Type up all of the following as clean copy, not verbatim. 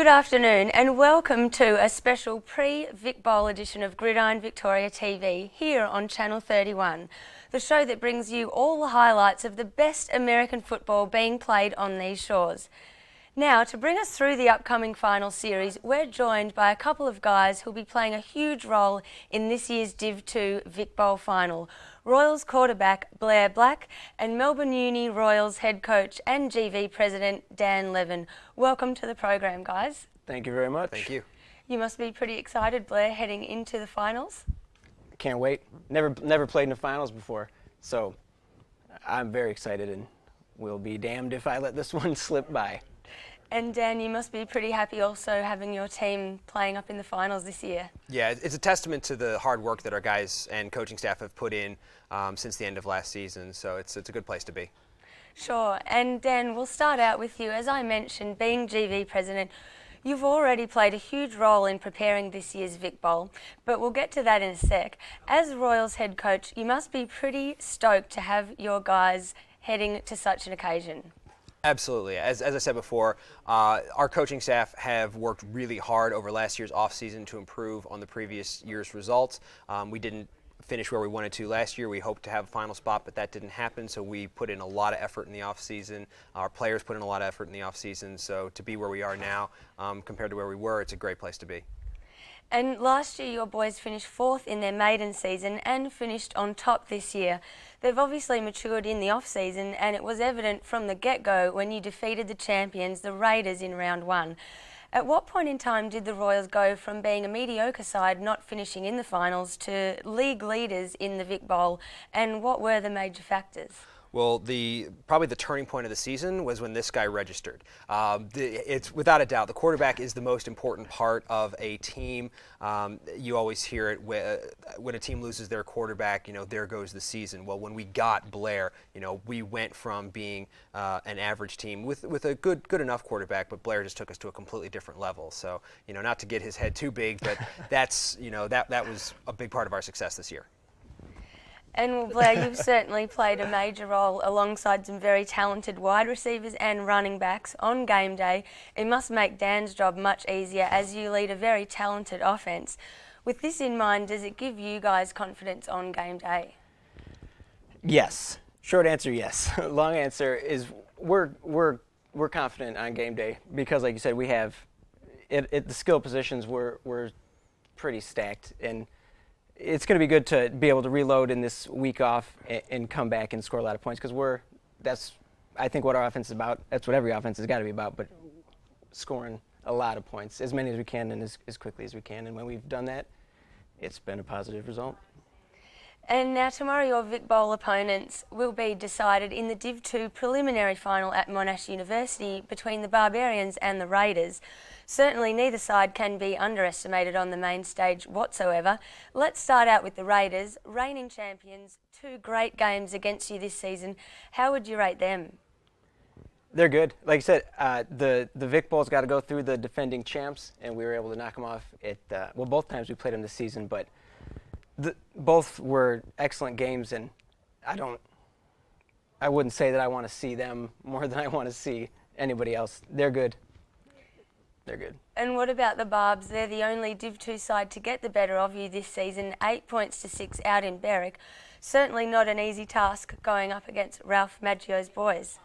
Good afternoon and welcome to a special pre-Vic Bowl edition of Gridiron Victoria TV here on Channel 31, the show that brings you all the highlights of the best American football being played on these shores. Now, to bring us through the upcoming final series, we're joined by a couple of guys who'll be playing a huge role in this year's Div 2 Vic Bowl final. Royals quarterback Blair Black and Melbourne Uni Royals head coach and GV president Dan Levin. Welcome to the program, guys. Thank you very much. Thank you. You must be pretty excited, Blair, heading into the finals. Can't wait. Never played in the finals before, so I'm very excited, and we'll be damned if I let this one slip by. And Dan, you must be pretty happy also having your team playing up in the finals this year. Yeah, it's a testament to the hard work that our guys and coaching staff have put in since the end of last season, so it's a good place to be. Sure, and Dan, we'll start out with you. As I mentioned, being GV president, you've already played a huge role in preparing this year's Vic Bowl, but we'll get to that in a sec. As Royals head coach, you must be pretty stoked to have your guys heading to such an occasion. Absolutely. As I said before, our coaching staff have worked really hard over last year's offseason to improve on the previous year's results. We didn't finish where we wanted to last year. We hoped to have a final spot, but that didn't happen, so we put in a lot of effort in the offseason. Our players put in a lot of effort in the offseason, so to be where we are now compared to where we were, it's a great place to be. And last year your boys finished fourth in their maiden season and finished on top this year. They've obviously matured in the off-season, and it was evident from the get-go when you defeated the champions, the Raiders, in round one. At what point in time did the Royals go from being a mediocre side not finishing in the finals to league leaders in the Vic Bowl, and what were the major factors? Well, probably the turning point of the season was when this guy registered. It's without a doubt the quarterback is the most important part of a team. You always hear it when a team loses their quarterback, there goes the season. Well, when we got Blair, we went from being an average team with a good enough quarterback, but Blair just took us to a completely different level. So, not to get his head too big, but that's that was a big part of our success this year. And well, Blair, you've certainly played a major role alongside some very talented wide receivers and running backs on game day. It must make Dan's job much easier as you lead a very talented offense. With this in mind, does it give you guys confidence on game day? Yes. Short answer, yes. Long answer is we're confident on game day because, like you said, we have the skill positions we're pretty stacked, and it's going to be good to be able to reload in this week off and come back and score a lot of points because that's I think what our offense is about. That's what every offense has got to be about, but scoring a lot of points, as many as we can and as quickly as we can. And when we've done that, it's been a positive result. And now tomorrow your Vic Bowl opponents will be decided in the Div 2 preliminary final at Monash University between the Barbarians and the Raiders. Certainly neither side can be underestimated on the main stage whatsoever. Let's start out with the Raiders, reigning champions, 2 great games against you this season. How would you rate them? They're good. Like I said, the Vic Bowl's got to go through the defending champs, and we were able to knock them off at both times we played them this season, but both were excellent games, and I wouldn't say that I want to see them more than I want to see anybody else. They're good. They're good. And what about the Barbs? They're the only Div 2 side to get the better of you this season, 8 points to 6 out in Berwick. Certainly not an easy task going up against Ralph Maggio's boys.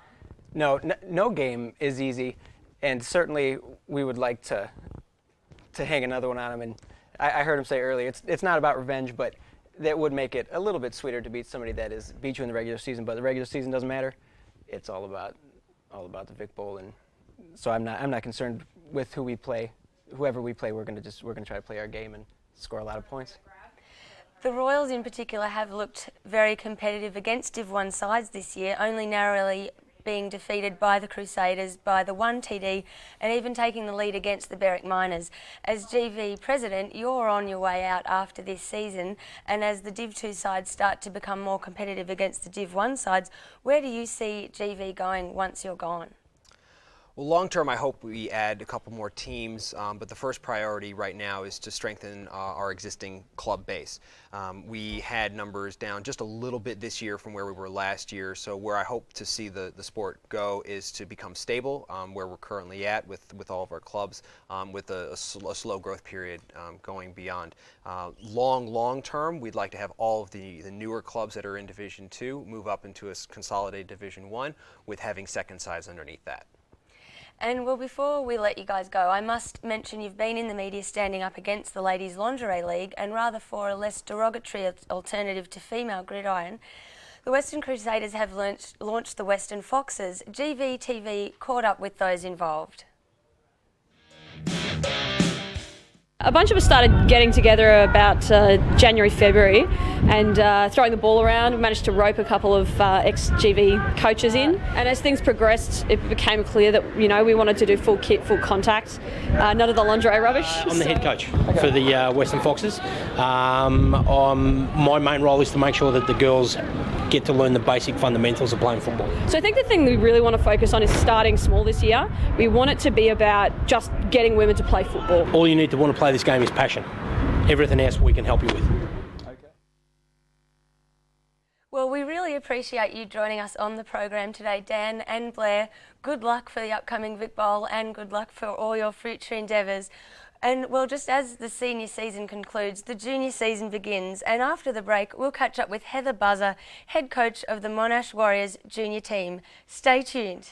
No game is easy, and certainly we would like to hang another one on them. And I heard him say earlier, it's not about revenge, but that would make it a little bit sweeter to beat somebody that beat you in the regular season. But the regular season doesn't matter. It's all about the Vic Bowl, and so I'm not concerned with who we play. Whoever we play, we're gonna try to play our game and score a lot of points. The Royals in particular have looked very competitive against Div 1 sides this year, only narrowly being defeated by the Crusaders by the 1 TD and even taking the lead against the Berwick Miners. As GV president, you're on your way out after this season, and as the Div 2 sides start to become more competitive against the Div 1 sides, where do you see GV going once you're gone? Well, long term, I hope we add a couple more teams, but the first priority right now is to strengthen our existing club base. We had numbers down just a little bit this year from where we were last year, so where I hope to see the sport go is to become stable, where we're currently at with all of our clubs, with a slow growth period going beyond. Long term, we'd like to have all of the newer clubs that are in Division 2 move up into a consolidated Division 1 with having second sides underneath that. And well, before we let you guys go, I must mention you've been in the media standing up against the Ladies Lingerie League, and rather for a less derogatory alternative to female gridiron, the Western Crusaders have launched the Western Foxes. GVTV caught up with those involved. A bunch of us started getting together about January, February and throwing the ball around. We managed to rope a couple of ex-GV coaches in, and as things progressed it became clear that we wanted to do full kit, full contact, none of the lingerie rubbish. I'm the head coach for the Western Foxes. My main role is to make sure that the girls get to learn the basic fundamentals of playing football. So I think the thing we really want to focus on is starting small this year. We want it to be about just getting women to play football. All you need to want to play this game is passion. Everything else we can help you with. Well, we really appreciate you joining us on the program today, Dan and Blair. Good luck for the upcoming Vic Bowl and good luck for all your future endeavours. And well, just as the senior season concludes, the junior season begins, and after the break we'll catch up with Heather Buzzer, head coach of the Monash Warriors junior team. Stay tuned.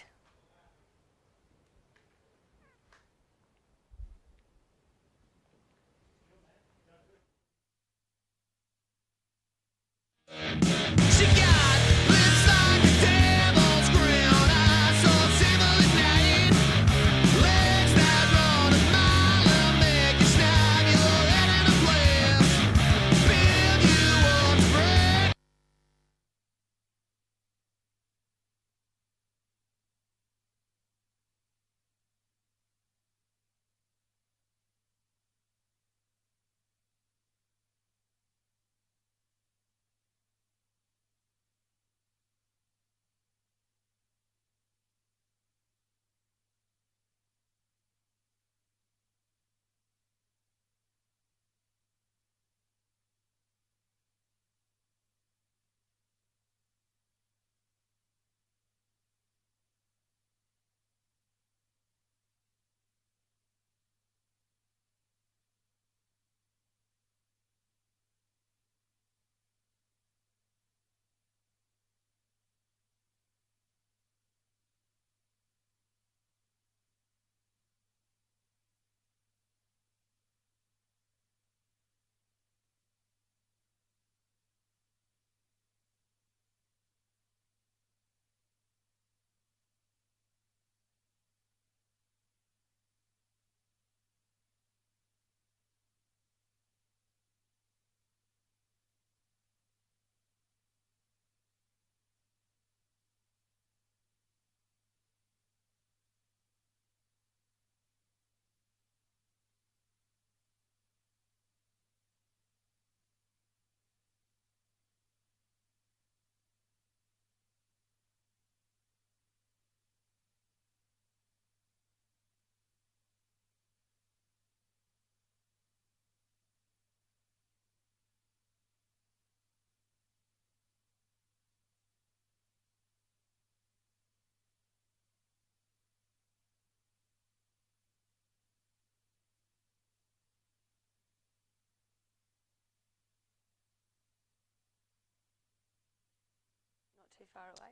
Too far away?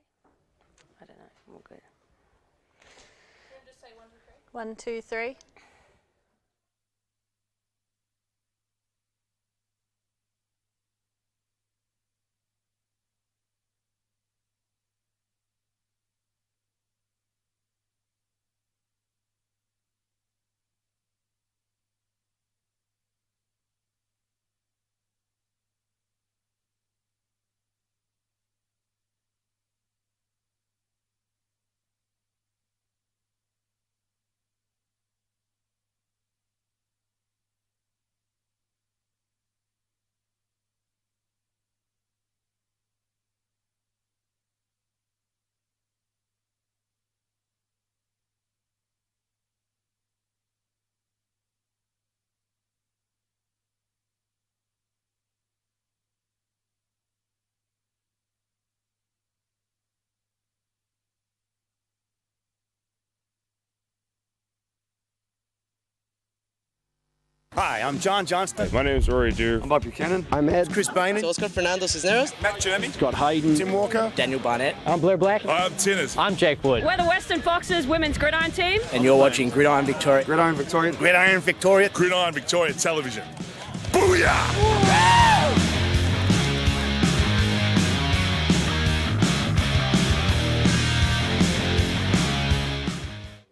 I don't know. We'll go. Can you just say 1, 2, 3? 1, 2, 3. Hi, I'm John Johnston. My name's Rory Dew. I'm Bob Buchanan. I'm Ed. Chris Bainey. Oscar Fernando Cisneros. Matt Jeremy. Scott Hayden. Tim Walker. Daniel Barnett. I'm Blair Black. I'm Tinners. I'm Jake Wood. We're the Western Foxes women's gridiron team. And you're watching Gridiron Victoria. Gridiron Victoria. Gridiron Victoria. Gridiron Victoria Television. Booyah!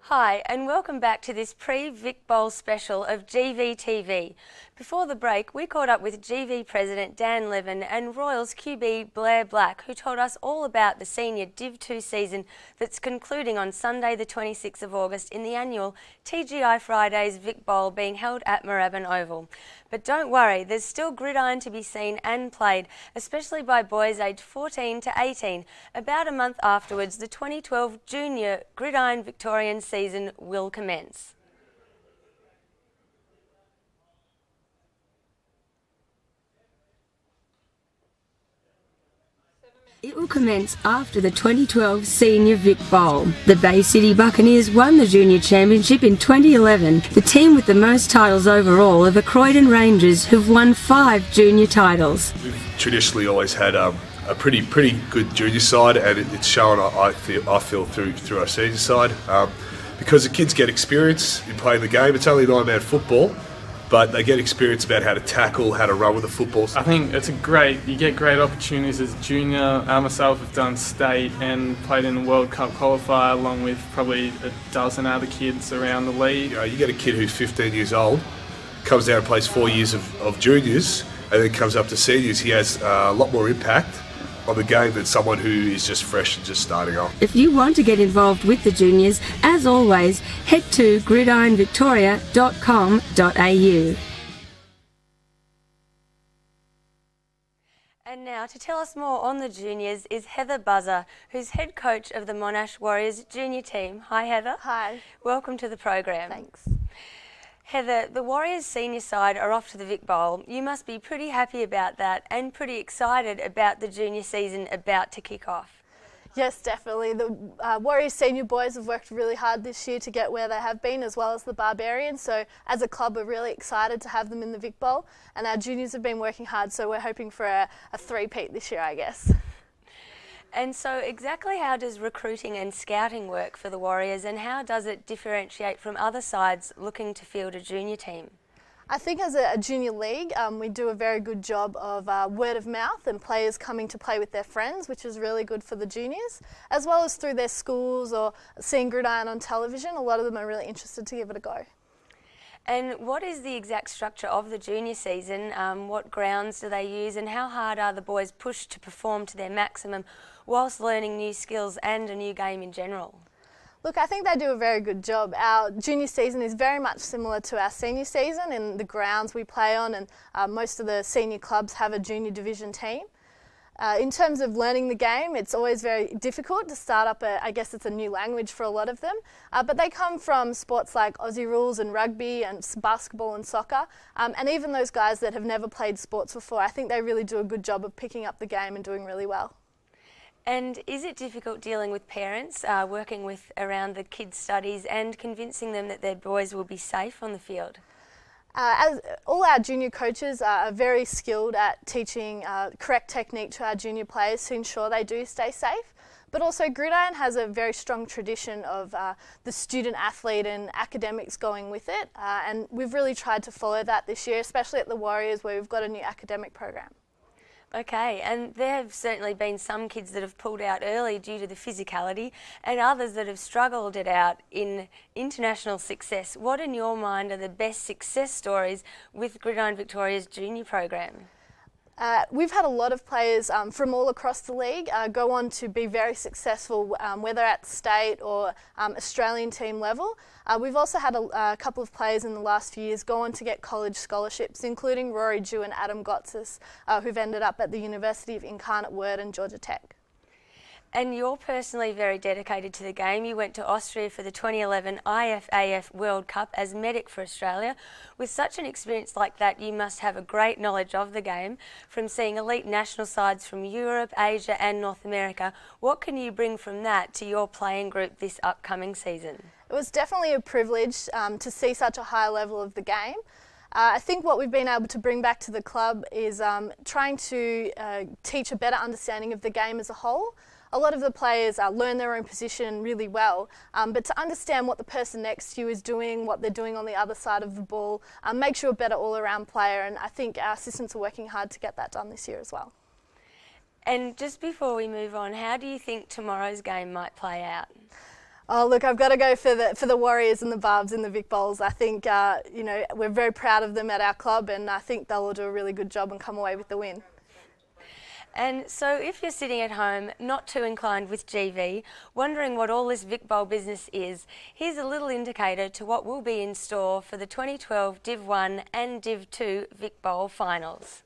Hi, and welcome back to this pre-Vic Bowl special of GVTV. Before the break, we caught up with GV President Dan Levin and Royals QB Blair Black, who told us all about the senior Div 2 season that's concluding on Sunday the 26th of August in the annual TGI Fridays Vic Bowl being held at Moorabbin Oval. But don't worry, there's still gridiron to be seen and played, especially by boys aged 14 to 18. About a month afterwards, the 2012 Junior Gridiron Victorian season will commence. It will commence after the 2012 Senior Vic Bowl. The Bay City Buccaneers won the Junior Championship in 2011. The team with the most titles overall are the Croydon Rangers, who've won 5 junior titles. We've traditionally always had a pretty good junior side, and it's shown, I feel through our senior side. Because the kids get experience in playing the game. It's only 9-man football, but they get experience about how to tackle, how to run with the football. I think you get great opportunities as a junior. I myself have done state and played in the World Cup qualifier along with probably a dozen other kids around the league. You get a kid who's 15 years old, comes down and plays 4 years of juniors, and then comes up to seniors. He has a lot more impact on the game than someone who is just fresh and just starting off. If you want to get involved with the juniors, as always, head to gridironvictoria.com.au. And now, to tell us more on the juniors is Heather Buzzer, who's head coach of the Monash Warriors junior team. Hi, Heather. Hi. Welcome to the program. Thanks. Heather, the Warriors senior side are off to the Vic Bowl. You must be pretty happy about that and pretty excited about the junior season about to kick off. Yes, definitely. The Warriors senior boys have worked really hard this year to get where they have been, as well as the Barbarians. So as a club, we're really excited to have them in the Vic Bowl. And our juniors have been working hard, so we're hoping for a three-peat this year, I guess. And so exactly how does recruiting and scouting work for the Warriors, and how does it differentiate from other sides looking to field a junior team? I think as a junior league, we do a very good job of word of mouth and players coming to play with their friends, which is really good for the juniors, as well as through their schools or seeing gridiron on television. A lot of them are really interested to give it a go. And what is the exact structure of the junior season? What grounds do they use, and how hard are the boys pushed to perform to their maximum whilst learning new skills and a new game in general? Look, I think they do a very good job. Our junior season is very much similar to our senior season in the grounds we play on, and most of the senior clubs have a junior division team. In terms of learning the game, it's always very difficult to start up I guess it's a new language for a lot of them, but they come from sports like Aussie rules and rugby and basketball and soccer, and even those guys that have never played sports before, I think they really do a good job of picking up the game and doing really well. And is it difficult dealing with parents, working with around the kids' studies and convincing them that their boys will be safe on the field? As all our junior coaches are very skilled at teaching correct technique to our junior players to ensure they do stay safe. But also Gridiron has a very strong tradition of the student athlete and academics going with it, and we've really tried to follow that this year, especially at the Warriors where we've got a new academic program. Okay, and there have certainly been some kids that have pulled out early due to the physicality and others that have struggled it out in international success. What in your mind are the best success stories with Gridiron Victoria's junior program? We've had a lot of players from all across the league go on to be very successful, whether at state or Australian team level. We've also had a couple of players in the last few years go on to get college scholarships, including Rory Dew and Adam Gotsis, who've ended up at the University of Incarnate Word and Georgia Tech. And you're personally very dedicated to the game. You went to Austria for the 2011 IFAF World Cup as medic for Australia. With such an experience like that, you must have a great knowledge of the game from seeing elite national sides from Europe, Asia and North America. What can you bring from that to your playing group this upcoming season? It was definitely a privilege to see such a high level of the game. I think what we've been able to bring back to the club is trying to teach a better understanding of the game as a whole. A lot of the players learn their own position really well, but to understand what the person next to you is doing, what they're doing on the other side of the ball, makes you a better all-around player, and I think our assistants are working hard to get that done this year as well. And just before we move on, how do you think tomorrow's game might play out? Oh, look, I've got to go for the Warriors and the Barbs in the Vic Bowls. I think, we're very proud of them at our club, and I think they'll all do a really good job and come away with the win. And so if you're sitting at home, not too inclined with GV, wondering what all this Vic Bowl business is, here's a little indicator to what will be in store for the 2012 Div 1 and Div 2 Vic Bowl finals.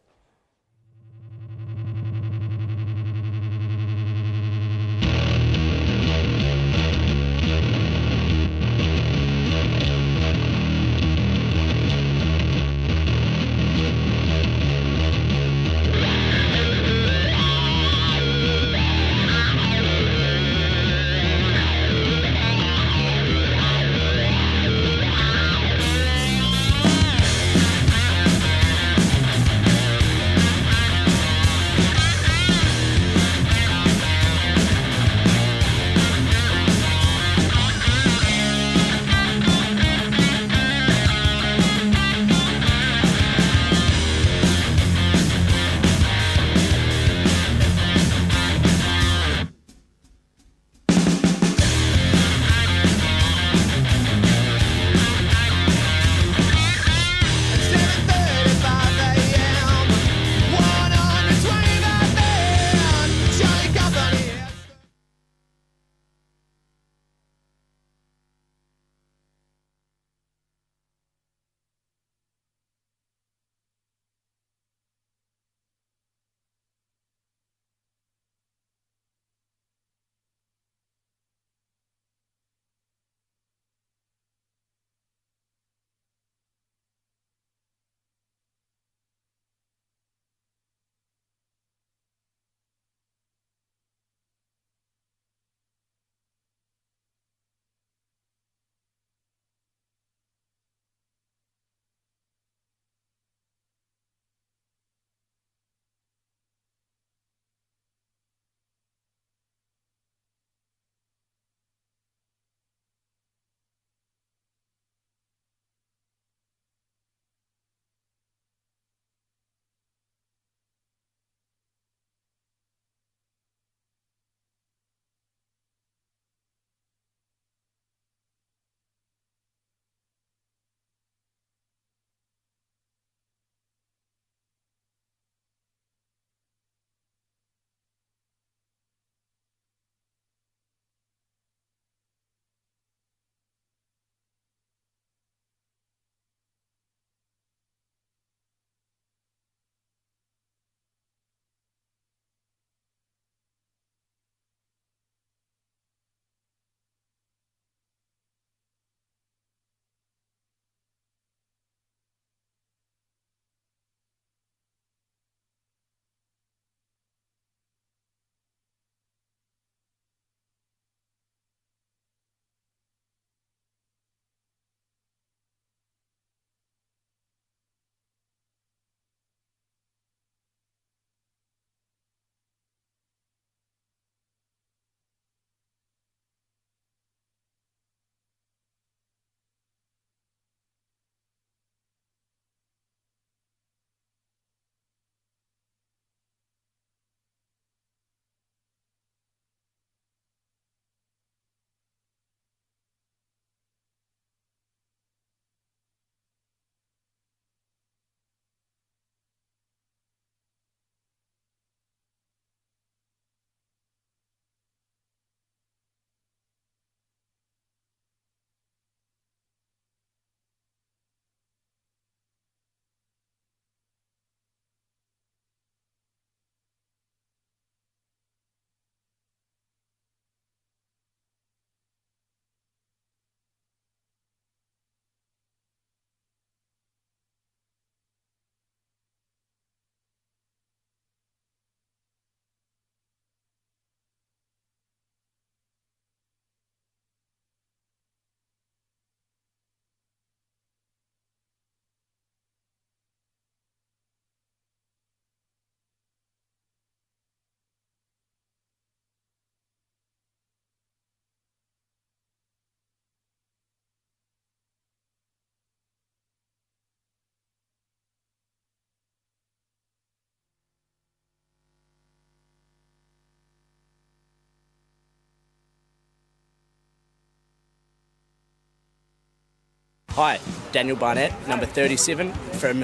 Hi, Daniel Barnett, number 37 from...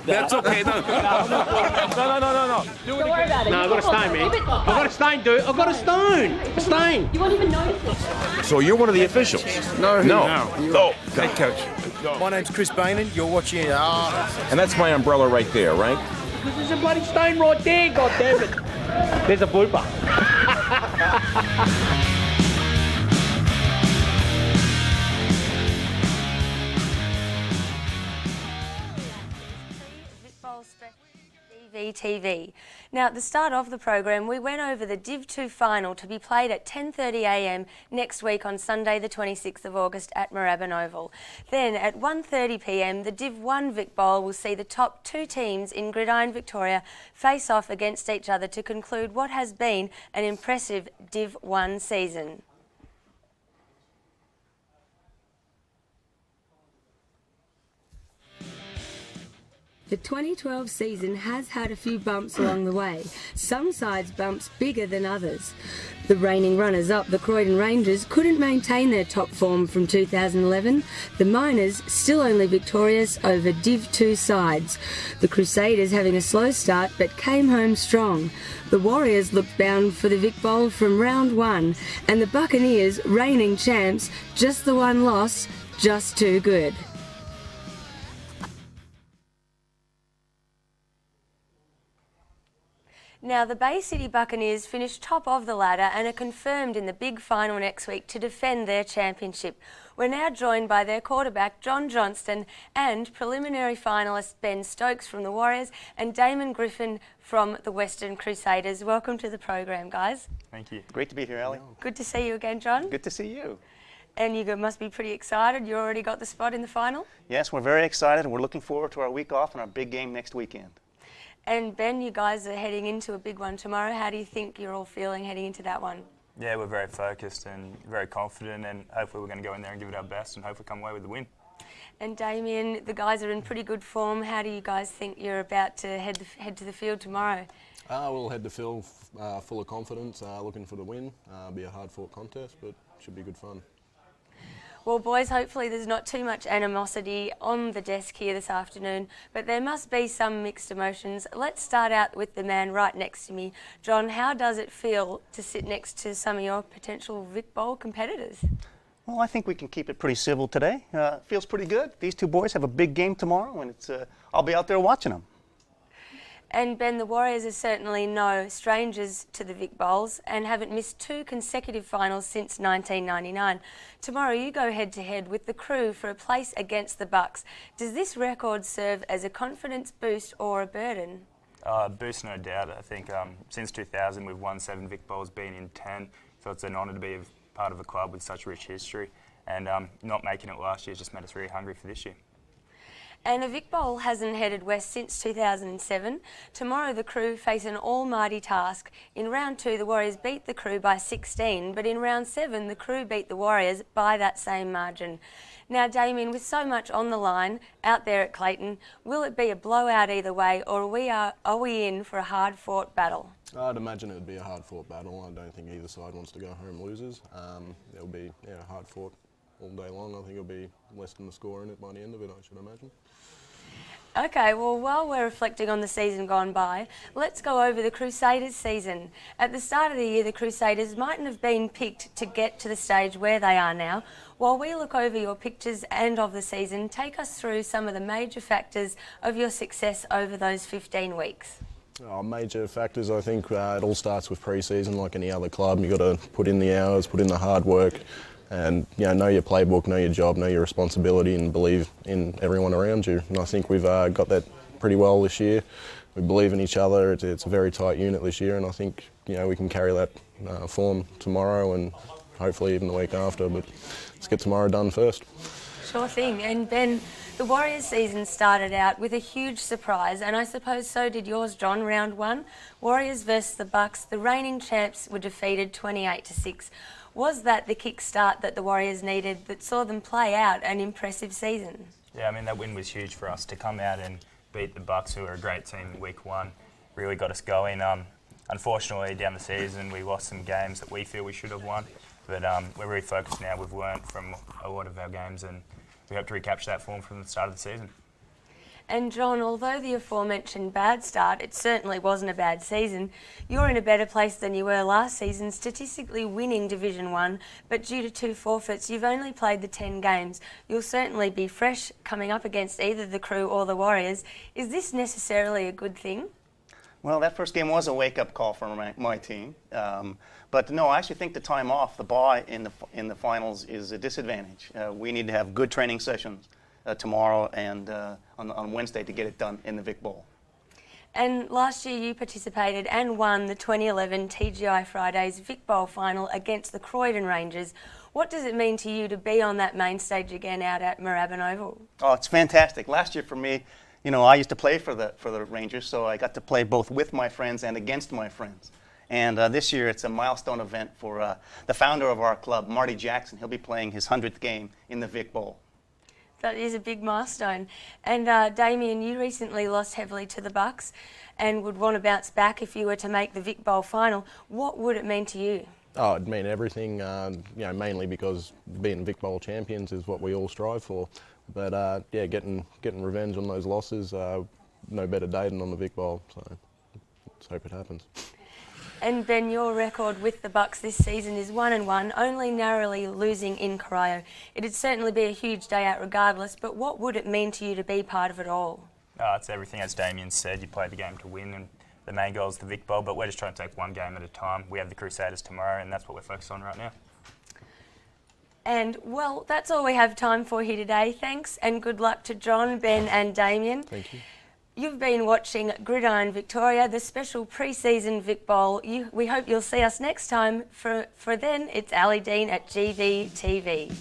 That's okay. No. No. Don't worry about it. No, I've got a stone, man. I've got a stone, dude. I've got a stone. A stone. You won't even notice it. So you're one of the officials? No. Oh, Head coach. My name's Chris Bainan. You're watching... and that's my umbrella right there, right? There's a bloody stone right there, God damn it. There's a blooper. TV. Now, at the start of the program, we went over the Div 2 final to be played at 10:30 a.m. next week on Sunday the 26th of August at Moorabbin Oval. Then at 1:30 p.m, the Div 1 Vic Bowl will see the top 2 teams in Gridiron Victoria face off against each other to conclude what has been an impressive Div 1 season. The 2012 season has had a few bumps along the way, some sides bumps bigger than others. The reigning runners-up, the Croydon Rangers, couldn't maintain their top form from 2011. The Miners still only victorious over Div 2 sides. The Crusaders having a slow start but came home strong. The Warriors looked bound for the Vic Bowl from round 1, and the Buccaneers, reigning champs, just the one loss, just too good. Now, the Bay City Buccaneers finished top of the ladder and are confirmed in the big final next week to defend their championship. We're now joined by their quarterback, John Johnston, and preliminary finalist Ben Stokes from the Warriors and Damon Griffin from the Western Crusaders. Welcome to the program, guys. Thank you. Great to be here, Ali. Good to see you again, John. Good to see you. And you must be pretty excited. You already got the spot in the final? Yes, we're very excited, and we're looking forward to our week off and our big game next weekend. And Ben, you guys are heading into a big one tomorrow. How do you think you're all feeling heading into that one? Yeah, we're very focused and very confident, and hopefully we're going to go in there and give it our best and hopefully come away with the win. And Damien, the guys are in pretty good form. How do you guys think you're about to head to the field tomorrow? We'll head to field full of confidence, looking for the win. Be a hard-fought contest, but should be good fun. Well, boys, hopefully there's not too much animosity on the desk here this afternoon, but there must be some mixed emotions. Let's start out with the man right next to me. John, how does it feel to sit next to some of your potential Vic Bowl competitors? Well, I think we can keep it pretty civil today. Feels pretty good. These two boys have a big game tomorrow, and I'll be out there watching them. And Ben, the Warriors are certainly no strangers to the Vic Bowls and haven't missed 2 consecutive finals since 1999. Tomorrow you go head-to-head with the Crew for a place against the Bucks. Does this record serve as a confidence boost or a burden? Boost, no doubt. I think since 2000 we've won 7 Vic Bowls, been in 10. So it's an honour to be part of a club with such rich history. And not making it last year just made us really hungry for this year. And a Vic Bowl hasn't headed west since 2007. Tomorrow the Crew face an almighty task. In round 2 the Warriors beat the Crew by 16, but in round 7 the Crew beat the Warriors by that same margin. Now Damien, with so much on the line out there at Clayton, will it be a blowout either way, or are we in for a hard-fought battle? I'd imagine it would be a hard-fought battle. I don't think either side wants to go home losers. It'll be hard-fought all day long. I think it'll be less than the score in it by the end of it, I should imagine. Okay, well, while we're reflecting on the season gone by, let's go over the Crusaders season. At the start of the year, the Crusaders mightn't have been picked to get to the stage where they are now. While we look over your pictures and of the season, take us through some of the major factors of your success over those 15 weeks. Major factors, I think it all starts with pre-season like any other club. You've got to put in the hours, put in the hard work, and know your playbook, know your job, know your responsibility, and believe in everyone around you. And I think we've got that pretty well this year. We believe in each other. It's a very tight unit this year, and I think we can carry that form tomorrow and hopefully even the week after. But let's get tomorrow done first. Sure thing. And Ben, the Warriors season started out with a huge surprise, and I suppose so did yours, John. Round 1, Warriors versus the Bucks. The reigning champs were defeated 28-6. Was that the kick-start that the Warriors needed that saw them play out an impressive season? Yeah, I mean, that win was huge for us. To come out and beat the Bucks, who are a great team in week 1, really got us going. Unfortunately, down the season, we lost some games that we feel we should have won. But we're really focused now. We've learnt from a lot of our games, and we hope to recapture that form from the start of the season. And John, although the aforementioned bad start, it certainly wasn't a bad season. You're in a better place than you were last season, statistically winning Division 1, but due to 2 forfeits, you've only played the 10 games. You'll certainly be fresh coming up against either the Crew or the Warriors. Is this necessarily a good thing? Well, that first game was a wake-up call for my team. But no, I actually think the time off, the bye in the finals is a disadvantage. We need to have good training sessions tomorrow and on Wednesday to get it done in the Vic Bowl. And last year you participated and won the 2011 TGI Fridays Vic Bowl final against the Croydon Rangers. What does it mean to you to be on that main stage again out at Moorabbin Oval? Oh, it's fantastic. Last year for me, you know, I used to play for the Rangers, so I got to play both with my friends and against my friends. And this year it's a milestone event for the founder of our club, Marty Jackson. He'll be playing his 100th game in the Vic Bowl. That is a big milestone. And Damien, you recently lost heavily to the Bucks and would want to bounce back if you were to make the Vic Bowl final. What would it mean to you? Oh, it'd mean everything, you know, mainly because being Vic Bowl champions is what we all strive for. But yeah, getting revenge on those losses, no better day than on the Vic Bowl. So let's hope it happens. And Ben, your record with the Bucks this season is 1-1, only narrowly losing in Corio. It'd certainly be a huge day out regardless, but what would it mean to you to be part of it all? It's everything, as Damien said. You play the game to win, and the main goal is the Vic Bowl, but we're just trying to take one game at a time. We have the Crusaders tomorrow, and that's what we're focused on right now. And, well, that's all we have time for here today. Thanks and good luck to John, Ben and Damien. Thank you. You've been watching Gridiron Victoria, the special pre-season Vic Bowl. We hope you'll see us next time. For then, it's Ali Dean at GV TV.